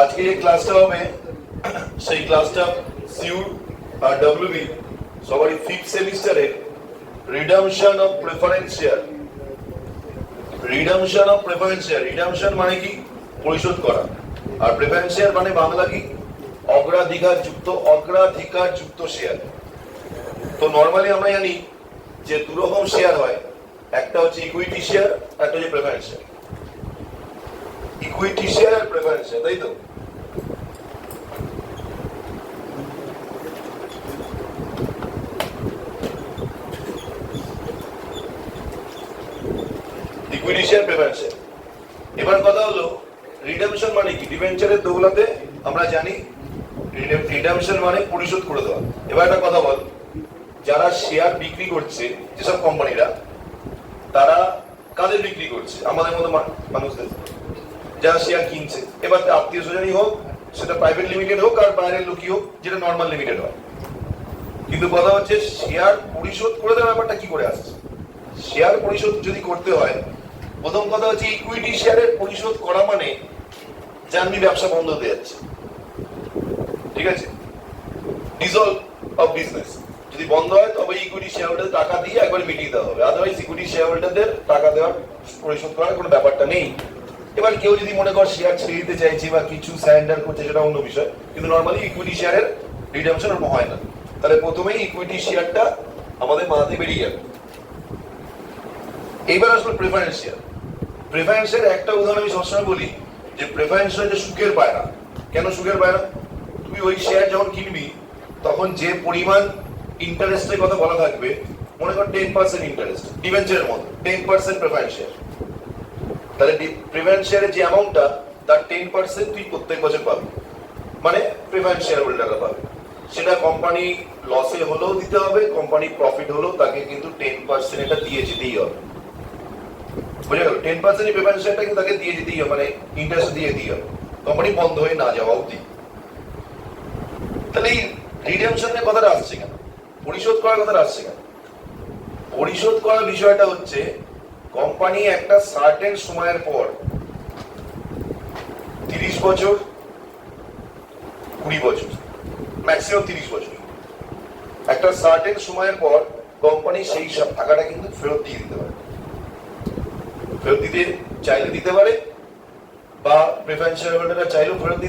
আজকে যে ক্লাসটা হবে সেই ক্লাসটা সিউ আর ডব্লিউবি সবারই ফিফথ সেমিস্টারে redemption of preference share. Redemption of preference share, redemption মানে কি? পরিশোধ করা। আর প্রেফারেন্স শেয়ার মানে বাংলা কি? অগ্রাধিকার যুক্ত শেয়ার। তো নরমালি আমরা জানি যে দু রকম শেয়ার হয়, একটা হচ্ছে ইকুইটি শেয়ার, একটা হচ্ছে প্রেফারেন্স শেয়ার। ইকুইটি শেয়ার আর প্রেফারেন্স শেয়ার, তাই তো? Equity share, preference share. এবার কথা হলো রিডামশন মানে কি? ডিবেঞ্চারের দৌলতে আমরা জানি রিডামশন মানে পরিশোধ করে দেওয়া। এবার একটা কথা বল, যারা শেয়ার বিক্রি করছে, যেসব কোম্পানিরা, তারা কাদের বিক্রি করছে? আমাদের মতো মানুষদের। যারা শেয়ার কিনছে, এবার আত্মীয় স্বজনই হোক, সেটা প্রাইভেট লিমিটেড হোক আর বাইরের লোকই হোক, যেটা নর্মাল লিমিটেড হয়। কিন্তু কথা হচ্ছে শেয়ার পরিশোধ করে দেওয়ার ব্যাপারটা কি করে আসছে? শেয়ার পরিশোধ যদি করতে হয়, প্রথম কথা হচ্ছে ইকুইটি শেয়ারের পরিশোধ করা মানে জানবি ব্যবসা বন্ধ হতে যাচ্ছে। ঠিক আছে? ডিসলভ অফ বিজনেস যদি বন্ধ হয় তবে ইকুইটি শেয়ার হোল্ডারদের টাকা দিয়ে একবার মিটিয়ে দেওয়া হবে, আদারওয়াইজ ইকুইটি শেয়ার হোল্ডারদের টাকা দেওয়ার পরিশোধ করার কোনো ব্যাপারটা নেই। এবার কেউ যদি মনে কর শেয়ার ছেড়ে দিতে চাইছে বা কিছু স্যারেন্ডার করছে, সেটা অন্য বিষয়, কিন্তু নর্মালি ইকুইটি শেয়ারের রিডামশন ওরকম হয় না। তাহলে প্রথমেই ইকুইটি শেয়ারটা আমাদের মাথাতে বেরিয়ে যাবে। এইবার আসলে প্রেফারেন্স শেয়ার। প্রেফারেন্স শেয়ার একটা উদাহরণ আমি সবসময় বলি যে প্রেফারেন্স শেয়ার যে সুখের পায়রা। কেন সুখের পায়রা? তুই ওই শেয়ার যখন কিনবি তখন যে পরিমাণ ইন্টারেস্টের কথা বলা থাকবে, মনে কর 10% ইন্টারেস্ট, ডিবেঞ্চারের মতো 10% প্রেফারেন্স শেয়ার। তাহলে প্রেফারেন্স শেয়ারের যে অ্যামাউন্টটা, তার 10% তুই প্রত্যেক বছর পাবি, মানে প্রেফারেন্স শেয়ার হোল্ডাররা পাবে। সেটা কোম্পানি লসে হলেও দিতে হবে, কোম্পানি প্রফিট হলেও তাকে কিন্তু 10% এটা দিয়ে যেতেই হবে। বুঝে গেল? 10% প্রেফারেন্স শেয়ারটা কিন্তু তাকে দিয়ে যেতেই হবে, মানে ইন্টারেস্ট দিয়ে দিতে হবে, কোম্পানি বন্ধ হয়ে না যাওয়া অবধি। তাহলে এই রিডেমশনের কথাটা আসছে কেন? পরিশোধ করার কথাটা আসছে কেন? পরিশোধ করার বিষয়টা হচ্ছে কোম্পানি একটা সার্টেন সময়ের পর, 30 বছর, 20 বছর, ম্যাক্সিমাম 30 বছর, একটা সার্টেন সময়ের পর কোম্পানি সেই সব টাকাটা কিন্তু ফেরত দিয়ে দিতে পারে। ফেরত দিতে চাইলে দিতে পারে, বা প্রেফারেন্স শেয়ার হোল্ডাররা চাইলেও ফেরত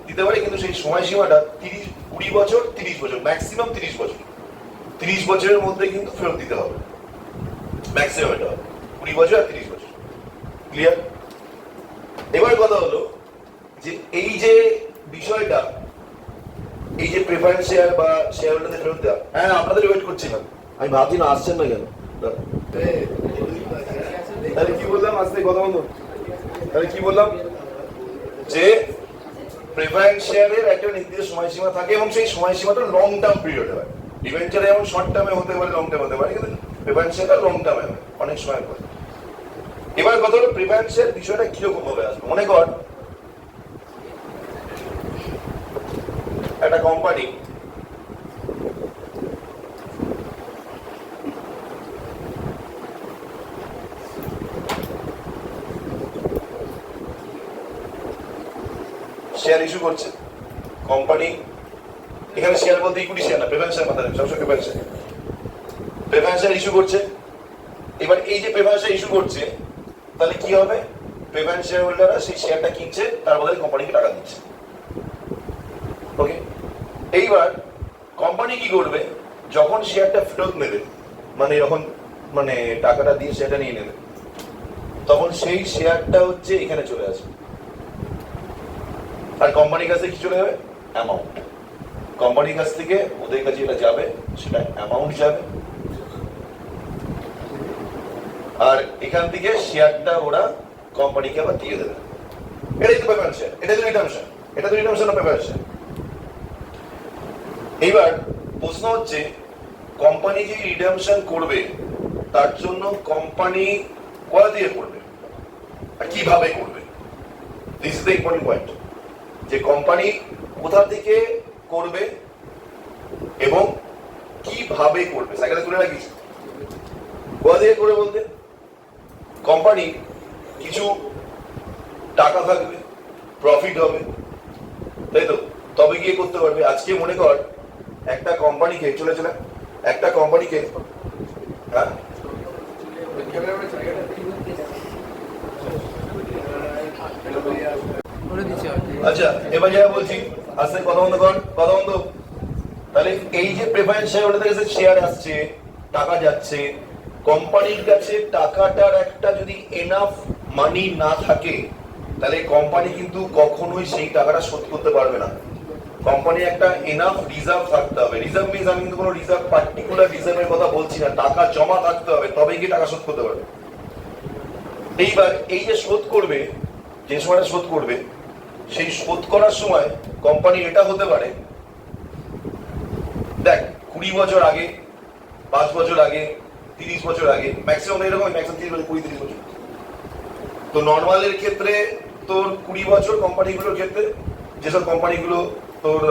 দিতে পারে, কিন্তু সেই সময়সীমাটা 20 বছর, 30 বছর, ম্যাক্সিমাম 30 বছর। 30 বছরের মধ্যে কিন্তু ফেরত দিতে হবে, ম্যাক্সিমাম এটা হবে 20 বছর আর 30 বছর। ক্লিয়ার? এবার কথা হলো যে এই যে বিষয়টা, এই যে প্রেফারেন্স শেয়ার বা শেয়ার হোল্ডারদের ফেরত দেওয়া, হ্যাঁ আপনাদের ওয়েট করছিলাম, আমি ভাবছি না আসছেন না কেন। তাহলে কি বললাম? আজকে কথা বলবো। তাহলে কি বললাম? যে প্রেফারেন্স শেয়ারের একটা নির্দিষ্ট সময়সীমা থাকে এবং সেই সময়সীমাটা লং টার্ম পিরিয়ড হয়। ডিবেঞ্চারে যেমন শর্ট টার্মে হতে পারে, লং টার্মে হতে পারে, কিন্তু প্রেফারেন্স শেয়ারটা লং টার্মে হয় অনেক সময় পরে। এবার কথা হলো প্রেফারেন্স শেয়ার বিষয়টা কিরকম ভাবে আসবে। মনে কর একটা কোম্পানি শেয়ার ইস্যু করছে। কোম্পানি, এখানে শেয়ার বলতে ইকুইটি শেয়ার না, প্রেফারেন্স শেয়ার মাথায় রাখবে, সবসময় preference share. Preference share issue করছে। এবার এই যে প্রেফারেন্স শেয়ার ইস্যু করছে, তাহলে কি হবে? প্রেফারেন্স শেয়ার হোল্ডাররা সেই শেয়ারটা কিনছে, তার বদলে কোম্পানিকে টাকা দিচ্ছে। ওকে? এইবার কোম্পানি কি করবে? যখন শেয়ারটা ফেরত নেবে, মানে যখন মানে টাকাটা দিয়ে শেয়ারটা নিয়ে নেবে, তখন সেই শেয়ারটা হচ্ছে এখানে চলে আসবে। আর কোম্পানির কাছে কি চলে যাবে? অ্যামাউন্ট। কোম্পানির কাছ থেকে ওদের কাছে যেটা যাবে সেটা অ্যামাউন্ট যাবে, আর এখান থেকে শেয়ারটা ওরা কোম্পানিকে আবার দিয়ে দেবে। এটাই তো প্রেফারেন্স শেয়ার, এটা তো রিডামশন, এটা তো রিডামশন অফ প্রেফারেন্স শেয়ার। এইবার প্রশ্ন হচ্ছে কোম্পানি যে রিডামশন করবে তার জন্য কোম্পানি কোথা দিয়ে করবে আর কিভাবে করবে? This is the important point, যে কোম্পানি কোথা থেকে করবে এবং কিভাবে করবে। সাইকেলে তুলে রাখিস। কোথা থেকে করবে বলতে, কোম্পানি কিছু টাকা থাকবে, প্রফিট হবে, তাই তো? তবে গিয়ে করতে পারবে। আজকে মনে কর একটা কোম্পানিকে চলে একটা কোম্পানিকে, হ্যাঁ আচ্ছা, এবার যা বলছি আস্তে কথা বন্ধ কর, কথা বন্ধ। তাহলে এই যে প্রেফারেন্স শেয়ার হোল্ডারদের কাছে শেয়ার আসছে, টাকা যাচ্ছে, কোম্পানির কাছে টাকাটার একটা যদি এনাফ মানি না থাকে, তাহলে কোম্পানি কিন্তু কখনোই সেই টাকাটা শোধ করতে পারবে না। কোম্পানি একটা এনাফ রিজার্ভ থাকতে হবে। রিজার্ভ মিনস আমি কিন্তু কোনো রিজার্ভ পার্টিকুলার রিজার্ভের কথা বলছি না, টাকা জমা থাকতে হবে, তবেই কি টাকা শোধ করতে পারবে। এইবার এই যে শোধ করবে, যে সময়টা শোধ করবে, সেই শোধ করার সময় কোম্পানি এটা হতে পারে, দেখ 20 বছর আগে, 5 বছর আগে, 30 বছর আগে, ম্যাক্সিমাম এরকম, ম্যাক্সিমাম 30 বছর, 20-30 বছর। তো নর্মালের ক্ষেত্রে তোর 20 বছর, কোম্পানিগুলোর ক্ষেত্রে যেসব কোম্পানিগুলো তোর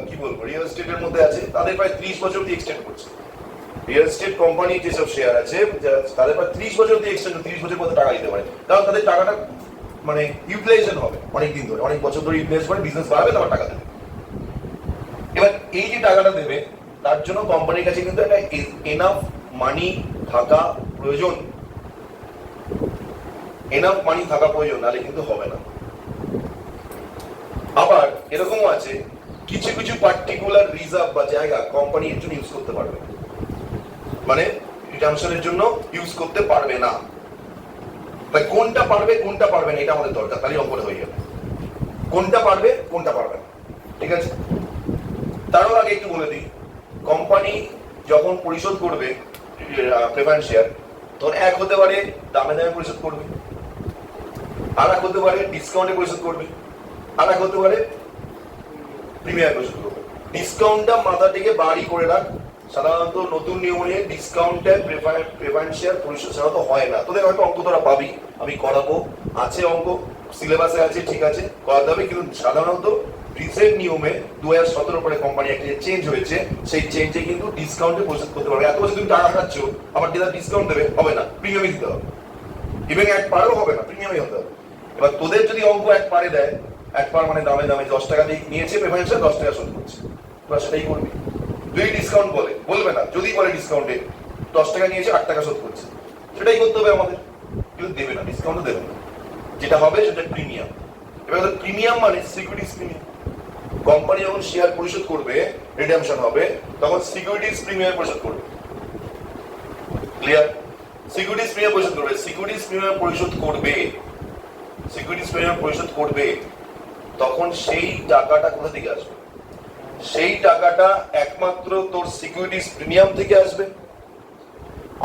কি বলবো রিয়েল এস্টেটের মধ্যে আছে, তাদের প্রায় 30 বছর দিয়ে এক্সটেন্ড করছে। রিয়েল এস্টেট কোম্পানি যেসব শেয়ার আছে তাদের প্রায় 30 বছর দিয়ে এক্সটেন্ড, 30 বছর পর্যন্ত টাকা দিতে পারে, কারণ তাদের টাকাটা মানে ইউটিলাইজেশন হবে অনেকদিন ধরে, অনেক বছর ধরে ইউটিলাইজ করে বিজনেস বাড়বে, তারপর টাকা দেবে। এবার এই যে টাকাটা দেবে, তার জন্য কোম্পানির কাছে কিন্তু একটা এনাফ মানি থাকা প্রয়োজন, এনাফ মানি থাকা প্রয়োজন, নাহলে কিন্তু হবে না। আবার এরকমও আছে কিছু কিছু পার্টিকুলার রিজার্ভ বা জায়গা কোম্পানি এর জন্য ইউজ করতে পারবে, মানে রিডামশনের জন্য ইউজ করতে পারবে না। তাই কোনটা পারবে কোনটা পারবে না এটা আমাদের দরকার, তাহলে অঙ্কটা হয়ে যাবে। কোনটা পারবে কোনটা পারবে না, ঠিক আছে? তারও আগে একটু বলে দিই, কোম্পানি যখন পরিশোধ করবে প্রেফারেন্স শেয়ার, তখন এক হতে পারে দামে দামে পরিশোধ করবে, আর এক হতে পারে ডিসকাউন্টে পরিশোধ করবে, আর এক হতে পারে প্রিমিয়াম পরিশোধ করবে। ডিসকাউন্টটা মাথা থেকে বাড়ি করে রাখ, সাধারণত নতুন নিয়ম অনুযায়ী ডিসকাউন্টে প্রেফারেন্স শেয়ার পরিশোধ সাধারণত হয় না। তোদের হয়তো অঙ্ক তোরা পাবি, আমি করাবো, আছে অঙ্ক সিলেবাসে আছে, ঠিক আছে করাতে হবে, কিন্তু সাধারণত রিসেন্ট নিয়মে 2017 পরে কোম্পানি একটা চেঞ্জ হয়েছে, সেই চেঞ্জে কিন্তু ডিসকাউন্টে পরিশোধ করতে পারবে। এত বছর তুমি টাকা খাচ্ছ, আবার ডিলার ডিসকাউন্ট দেবে, হবে না, প্রিমিয়ামই দিতে হবে। ইভেন এক পারও হবে না, প্রিমিয়ামই হতে হবে। এবার তোদের যদি অঙ্ক এক পারে দেয়, এক পার মানে দামে দামে 10 টাকা দিয়ে নিয়েছে প্রেফারেন্স, 10 টাকা শোধ করছে, তোরা সেটাই করবি। যদি ডিসকাউন্ট বলবে না, যদি বলে ডিসকাউন্টে 10 টাকা নিয়েছে 8 টাকা শোধ করছে, সেটাই করতে হবে আমাদের, কিন্তু দেবে না, ডিসকাউন্টও দেবে না। যেটা হবে সেটা প্রিমিয়াম। এবার প্রিমিয়াম মানে সিকিউরিটিজ প্রিমিয়াম। কোম্পানি যখন শেয়ার পরিশোধ করবে, রিডেমশন হবে, তখন সিকিউরিটিজ প্রিমিয়াম পরিশোধ করবে। ক্লিয়ার? সিকিউরিটিজ প্রিমিয়াম পরিশোধ করবে, সিকিউরিটিজ প্রিমিয়াম পরিশোধ করবে, সিকিউরিটিজ প্রিমিয়াম পরিশোধ করবে, তখন সেই টাকাটা কোথা থেকে আসবে? সেই টাকাটা একমাত্র তোর সিকিউরিটিজ প্রিমিয়াম থেকে আসবে,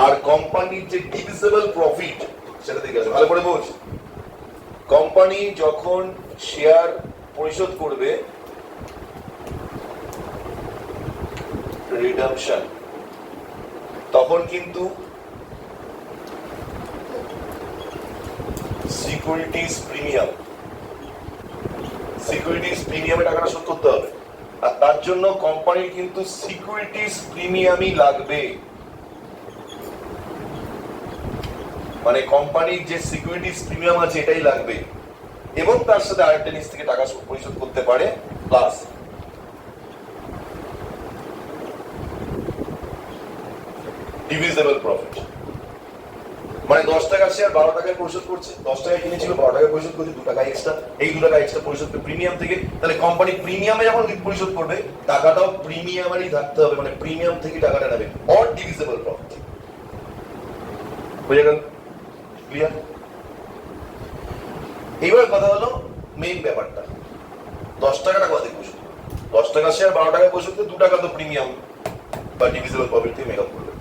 আর কোম্পানির যে ডিভিজিবল প্রফিট সেটা থেকে আসবে। ভালো করে বোঝ, কোম্পানি যখন শেয়ার পরিশোধ করবে, রিডামশন, তখন কিন্তু সিকিউরিটিজ প্রিমিয়ামে টাকাটা শোধ করতে হবে, আর তার জন্য কোম্পানির কিন্তু সিকিউরিটিজ প্রিমিয়ামই লাগবে। মানে কোম্পানির যে সিকিউরিটিজ প্রিমিয়াম আছে এটাই লাগবে, এবং তার সাথে আরেকটা নিচ থেকে টাকা পরিশোধ করতে পারে প্লাস। ডিভিজিবল প্রফিট মানে 10 টাকা শেয়ার 12 টাকায় পরিশোধ করছে, 10 টাকায় কিনেছিল 12 টাকায় পরিশোধ করছে, 2 টাকা এক্সট্রা, এই 2 টাকা এক্সট্রা পরিশোধ করবে প্রিমিয়াম থেকে। তাহলে কোম্পানি প্রিমিয়ামে যখন পরিশোধ করবে, টাকাটাও প্রিমিয়ামেরই থাকতে হবে, মানে প্রিমিয়াম থেকে টাকাটা নেবে, অর ডিভিজিবল প্রফিট। বুঝে গেল? ক্লিয়ার? এইবার কথা হলো মেইন ব্যাপারটা, 10 টাকাটা কথা থেকে পরিশোধ, 10 টাকা শেয়ার 12 টাকায় পরিশোধ করে 2 টাকা তো প্রিমিয়াম বা ডিভিজিবল প্রফিট থেকে মেকআপ করবে।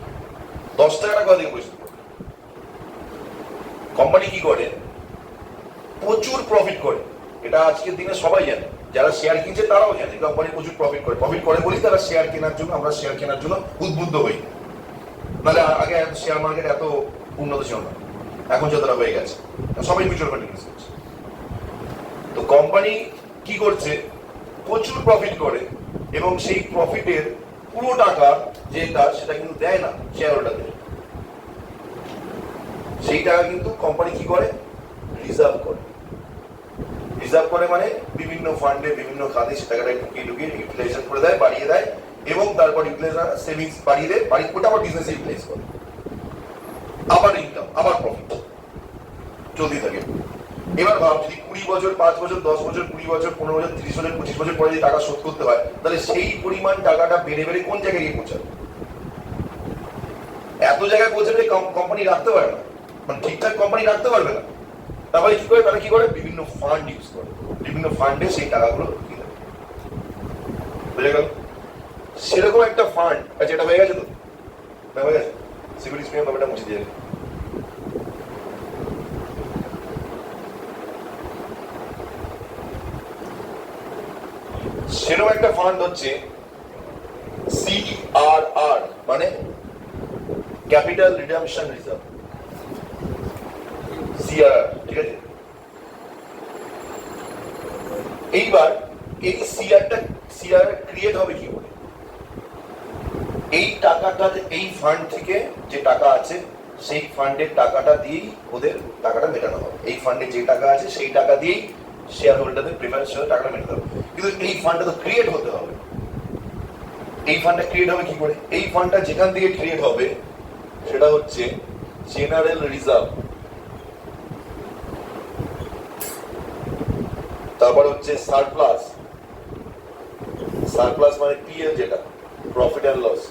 10 টাকাটা কথা থেকে পরিশোধ করবে। কোম্পানি কি করে? প্রচুর প্রফিট করে, এটা আজকের দিনে সবাই জানে, যারা শেয়ার কিনছে তারাও জানে কোম্পানি প্রচুর প্রফিট করে বলি তারা শেয়ার কেনার জন্য, আমরা শেয়ার কেনার জন্য উদ্বুদ্ধ হই। নাহলে আগে শেয়ার মার্কেট এত উন্নত ছিল না, এখন যতটা হয়ে গেছে, সবাই মিউচুয়াল ফান্ড ইনভেস্ট করছে। তো কোম্পানি কি করছে? প্রচুর প্রফিট করে, এবং সেই প্রফিটের পুরো টাকা যেটা সেটা কিন্তু দেয় না শেয়ার হোল্ডারদের, সেই টাকা কিন্তু কোম্পানি কি করে? রিজার্ভ করে। রিজার্ভ করে মানে বিভিন্ন ফান্ডে বিভিন্ন খাতে সে টাকাটা ঢুকিয়ে ঢুকিয়ে ইউটিলাইজেশন করে দেয়, বাড়িয়ে দেয়, এবং তারপর ইউটিলাইজেশন সেভিংস বাড়িয়ে দেয়, বাড়ি ওটা আবার বিজনেসে ইউটিলাইজ করে, আবার ইনকাম, আবার প্রফিট চলতেই থাকে। এবার ভাব, যদি 20 বছর, 5 বছর, 10 বছর, 20 বছর, 15 বছর, 30 বছর, 25 বছর পরে যদি টাকা শোধ করতে হয়, তাহলে সেই পরিমাণ টাকাটা বেড়ে বেড়ে কোন জায়গায় গিয়ে পৌঁছাবে? এত জায়গায় পৌঁছাবে কোম্পানি রাখতে পারে না, মানে ঠিকঠাক কোম্পানি রাখতে পারবে না। তারপরে কি করে? তারা কি করে? বিভিন্ন ফান্ড ইউজ করে, বিভিন্ন ফান্ডে সেই টাকাগুলো ঢুকিয়ে দেয়। বুঝে গেল? সেরকম একটা ফান্ড আছে, এটা হয়ে গেছে তো? হয়ে গেছে। সিকিউরিটিজ প্রিমিয়াম ব্যাপারটা মুছে দিয়ে সেরকম একটা ফান্ড হচ্ছে CRR, মানে ক্যাপিটাল রিডাম্পশন রিজার্ভ, CRR, ঠিক আছে? এইবার এই CRR ক্রিয়েট হবে কি করে? এই টাকাটা, এই ফান্ড থেকে যে টাকা আছে সেই ফান্ডের টাকাটা দিয়েই ওদের টাকাটা মেটানো হবে। এই ফান্ডে যে টাকা আছে সেই টাকা দিয়েই শেয়ার হোল্ডারদের প্রিফারেন্স হিসেবে টাকাটা মেটাতে হবে। কিন্তু এই ফান্ডটা তো ক্রিয়েট হতে হবে। এই ফান্ডটা ক্রিয়েট হবে কি করে? এই ফান্ডটা যেখান থেকে ক্রিয়েট হবে সেটা হচ্ছে জেনারেল রিজার্ভ, তারপর হচ্ছে সারপ্লাস, সারপ্লাস মানে PL, যেটা প্রফিট অ্যান্ড লস,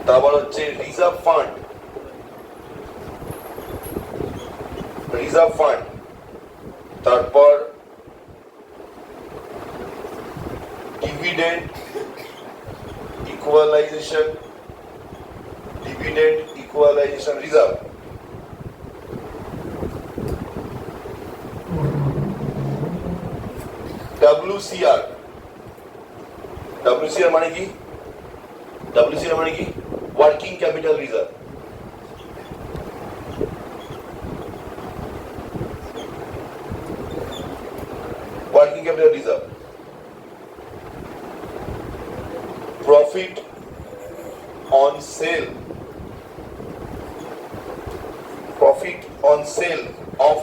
তারপর হচ্ছে রিজার্ভ ফান্ড, রিজার্ভ ফান্ড, তারপর dividend equalisation, dividend equalisation reserve, WCR, WCR মানে কি? WCR মানে কি? Working capital reserve. Working capital reserve, profit on sell, profit on sell of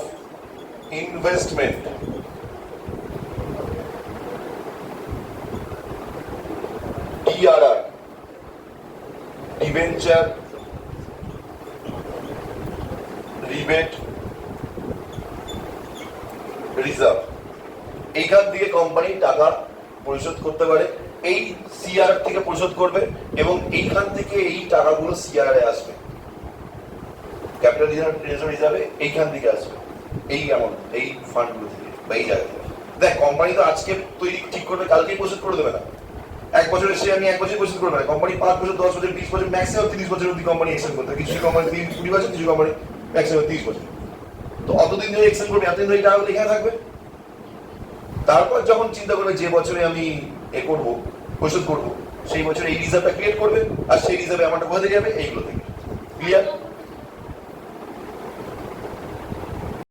investment, DRR, debenture rebate reserve. এইখান থেকে company টাকা পরিশোধ করতে পারে, এই CRR থেকে পরিশোধ করবে, এবং এইখান থেকে এই টাকাগুলো CRR এ আসবে, ক্যাপিটাল রিজার্ভ হিসাবে এইখান থেকে আসবে, এই অ্যামাউন্ট, এই ফান্ডগুলো থেকে বা এই জায়গা থেকে। দেখ, কোম্পানি তো আজকে তৈরি ঠিক করবে, কালকেই পরিশোধ করে দেবে না। এক বছরের শেয়ার নিয়ে 1 বছর পরিশোধ করবে না কোম্পানি। 5 বছর, 10 বছর, 20 বছর, ম্যাক্সিমাম 30 বছর অব্দি কোম্পানি এক্সটেন্ড করতে হয়। কিছু কোম্পানি 20 বছর, কিছু কোম্পানি ম্যাক্সিমাম 30 বছর। তো অতদিন ধরে এক্সটেন্ড করবে, এতদিন ধরে টাকাগুলো এখানে থাকবে। তারপর যখন চিন্তা করবে যে বছরে আমি করবো, পরিশোধ করবো, সেই বছরে এই রিজার্ভটা ক্রিয়েট করবে, আর সেই রিজার্ভে আমারটা কোথা থেকে যাবে? এইগুলো থেকে। ক্লিয়ার?